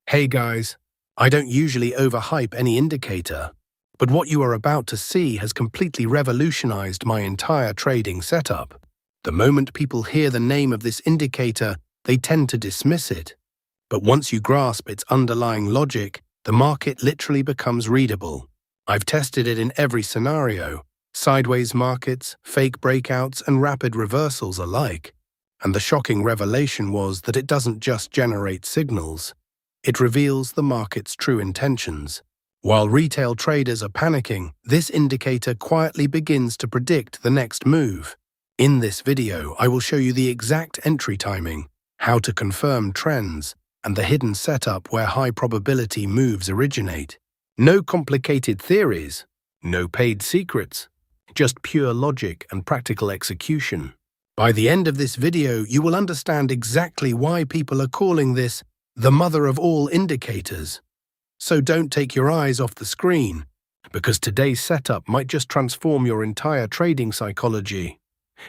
Hey guys, I don't usually overhype any indicator, but what you are about to see has completely revolutionized my entire trading setup. The moment people hear the name of this indicator, they tend to dismiss it. But once you grasp its underlying logic, the market literally becomes readable. I've tested it in every scenario, sideways markets, fake breakouts, and rapid reversals alike. And the shocking revelation was that it doesn't just generate signals. It reveals the market's true intentions. While retail traders are panicking, this indicator quietly begins to predict the next move. In this video, I will show you the exact entry timing, how to confirm trends, and the hidden setup where high-probability moves originate. No complicated theories, no paid secrets, just pure logic and practical execution. By the end of this video, you will understand exactly why people are calling this the mother of all indicators. So don't take your eyes off the screen, because today's setup might just transform your entire trading psychology.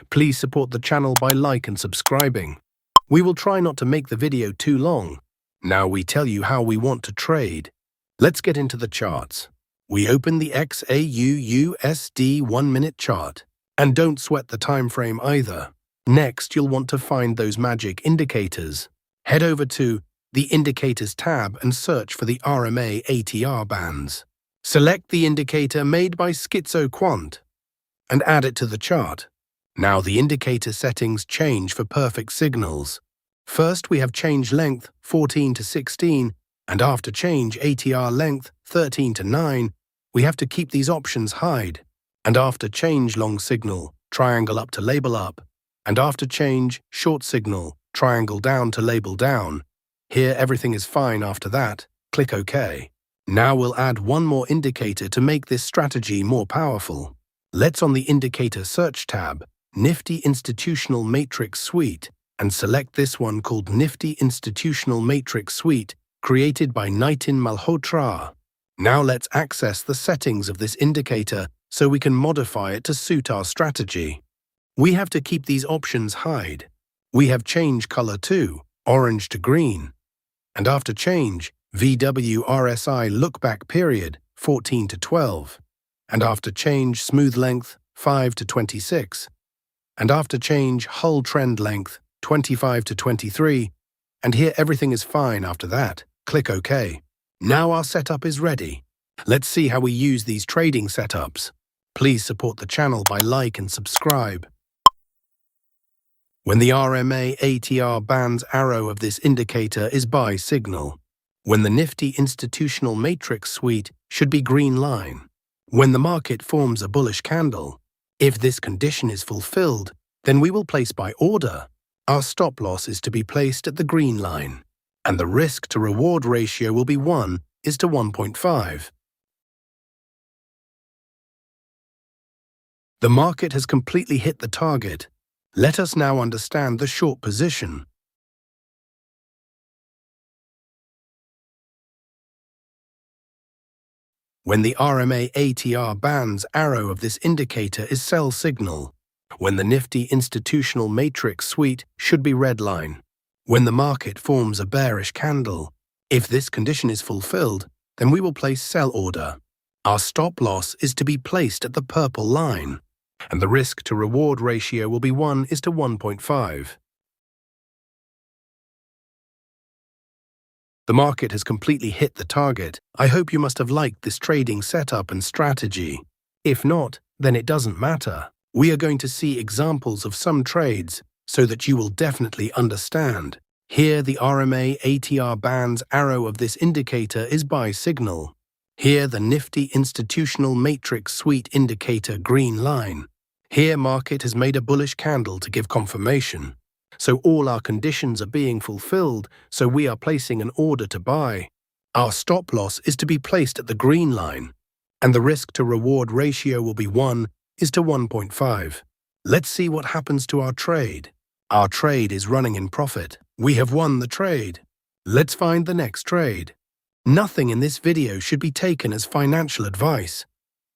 Please support the channel by like and subscribing. We will try not to make the video too long. Now we tell you how we want to trade. Let's get into the charts. We open the XAU-USD 1-minute chart. And don't sweat the time frame either. Next, you'll want to find those magic indicators. Head over to the Indicators tab and search for the RMA ATR bands. Select the indicator made by SchizoQuant and add it to the chart. Now the indicator settings change for perfect signals. First we have change length 14 to 16 and after change ATR length 13 to 9. We have to keep these options hide. And after change long signal, triangle up to label up. And after change short signal, triangle down to label down. Here everything is fine after that. Click OK. Now we'll add one more indicator to make this strategy more powerful. Let's on the Indicator Search tab, Nifty Institutional Matrix Suite, and select this one called Nifty Institutional Matrix Suite, created by Nitin Malhotra. Now let's access the settings of this indicator so we can modify it to suit our strategy. We have to keep these options hide. We have change color too, orange to green. And after change, VW RSI look-back period, 14 to 12. And after change, smooth length, 5 to 26. And after change, hull trend length, 25 to 23. And here everything is fine after that. Click OK. Now our setup is ready. Let's see how we use these trading setups. Please support the channel by like and subscribe. When the RMA ATR band's arrow of this indicator is buy signal. When the Nifty Institutional Matrix Suite should be green line. When the market forms a bullish candle. If this condition is fulfilled, then we will place buy order. Our stop loss is to be placed at the green line. And the risk to reward ratio will be 1:1.5. The market has completely hit the target. Let us now understand the short position. When the RMA ATR band's arrow of this indicator is sell signal. When the Nifty Institutional Matrix Suite should be red line. When the market forms a bearish candle. If this condition is fulfilled, then we will place sell order. Our stop loss is to be placed at the purple line. And the risk to reward ratio will be 1:1.5. The market has completely hit the target. I hope you must have liked this trading setup and strategy. If not, then it doesn't matter. We are going to see examples of some trades so that you will definitely understand. Here the RMA ATR band's arrow of this indicator is buy signal. Here the Nifty Institutional Matrix Suite indicator green line. Here market has made a bullish candle to give confirmation. So all our conditions are being fulfilled, so we are placing an order to buy. Our stop loss is to be placed at the green line. And the risk to reward ratio will be 1:1.5. Let's see what happens to our trade. Our trade is running in profit. We have won the trade. Let's find the next trade. Nothing in this video should be taken as financial advice.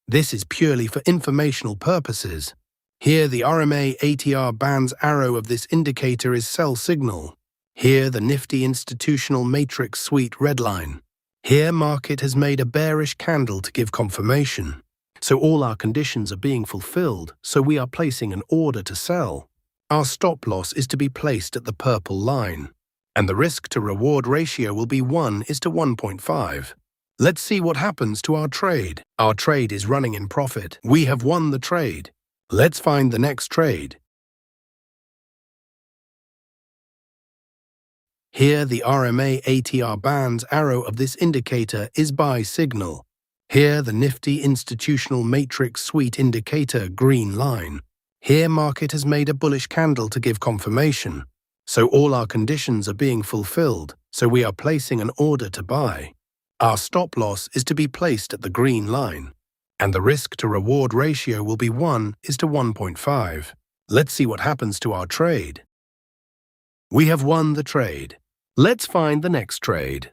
This is purely for informational purposes. Here the RMA ATR band's arrow of this indicator is sell signal. Here, the nifty institutional matrix sweet red line. Here, market has made a bearish candle to give confirmation. So all our conditions are being fulfilled, so we are placing an order to sell. Our stop loss is to be placed at the purple line, and the risk-to-reward ratio will be 1:1.5. Let's see what happens to our trade. Our trade is running in profit. We have won the trade. Let's find the next trade. Here, the RMA ATR band's arrow of this indicator is buy signal. Here, the nifty institutional matrix sweet indicator green line. Here, market has made a bullish candle to give confirmation. So all our conditions are being fulfilled, so we are placing an order to buy. Our stop loss is to be placed at the green line, and the risk-to-reward ratio will be 1:1.5. Let's see what happens to our trade. We have won the trade. Let's find the next trade.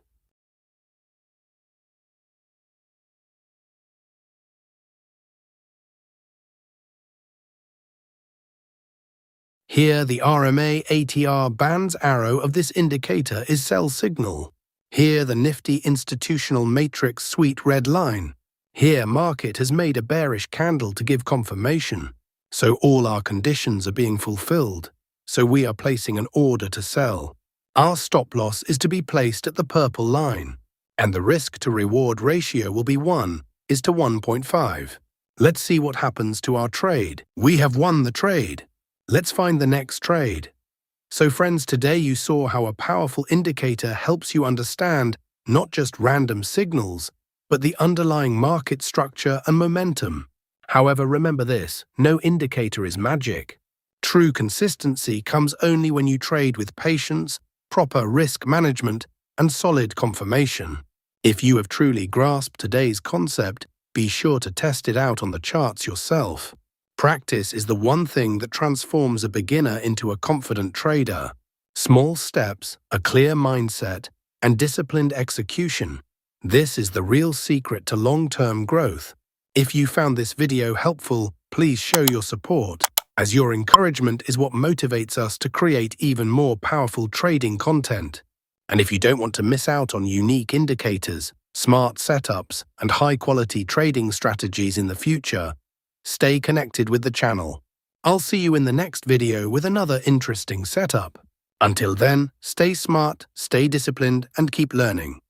Here, the RMA ATR band's arrow of this indicator is sell signal. Here, the nifty institutional matrix sweet red line. Here, market has made a bearish candle to give confirmation. So all our conditions are being fulfilled. So we are placing an order to sell. Our stop loss is to be placed at the purple line, and the risk-to-reward ratio will be 1:1.5. Let's see what happens to our trade. We have won the trade. Let's find the next trade. So friends, today you saw how a powerful indicator helps you understand not just random signals, but the underlying market structure and momentum. However, remember this, no indicator is magic. True consistency comes only when you trade with patience, proper risk management, and solid confirmation. If you have truly grasped today's concept, be sure to test it out on the charts yourself. Practice is the one thing that transforms a beginner into a confident trader. Small steps, a clear mindset, and disciplined execution. This is the real secret to long-term growth. If you found this video helpful, please show your support, as your encouragement is what motivates us to create even more powerful trading content. And if you don't want to miss out on unique indicators, smart setups, and high-quality trading strategies in the future, stay connected with the channel. I'll see you in the next video with another interesting setup. Until then, stay smart, stay disciplined, and keep learning.